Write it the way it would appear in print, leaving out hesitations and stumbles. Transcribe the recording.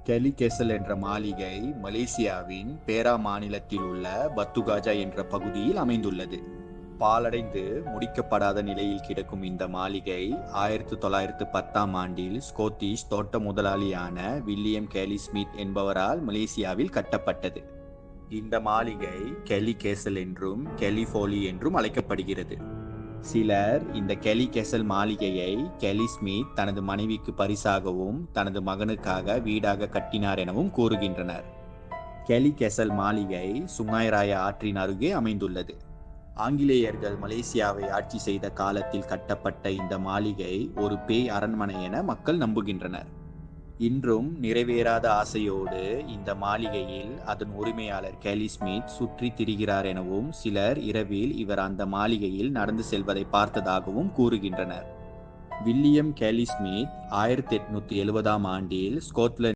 Kelly Kessel என்ற மாளிகை மலேசியாவின் பேரா மாநிலத்தில் உள்ள பத்துகாஜா என்ற பகுதியில் அமைந்துள்ளது. பாழடைந்து முடிக்கப்படாத நிலையில் கிடக்கும் இந்த மாளிகை 1910ஆம் ஆண்டில் ஸ்கொட்டிஷ் தோட்ட முதலாளியான வில்லியம் கேலி ஸ்மித் என்பவரால் மலேசியாவில் கட்டப்பட்டது. இந்த மாளிகை கெலி கேசல் என்றும் கெலி ஃபோலி என்றும் அழைக்கப்படுகிறது. சிலர் இந்த கெலி கெசல் மாளிகையை கெலி ஸ்மித் தனது மனைவிக்கு பரிசாகவும் தனது மகனுக்காக வீடாக கட்டினார் எனவும் கூறுகின்றனர். கெலி கெசல் மாளிகை சுங்காய் ராயா ஆற்றின் அருகே அமைந்துள்ளது. ஆங்கிலேயர்கள் மலேசியாவை ஆட்சி செய்த காலத்தில் கட்டப்பட்ட இந்த மாளிகை ஒரு பேய் அரண்மனை என மக்கள் நம்புகின்றனர். இன்றும் நிறைவேறாத ஆசையோடு இந்த மாளிகையில் அதன் உரிமையாளர் கேலி ஸ்மித் சுற்றி திரிகிறார் எனவும் சிலர் இரவில் இவர் அந்த மாளிகையில் நடந்து செல்வதை பார்த்ததாகவும் கூறுகின்றனர். வில்லியம் கேலி ஸ்மித் 1870ஆம் ஆண்டில் ஸ்கொட்லாந்து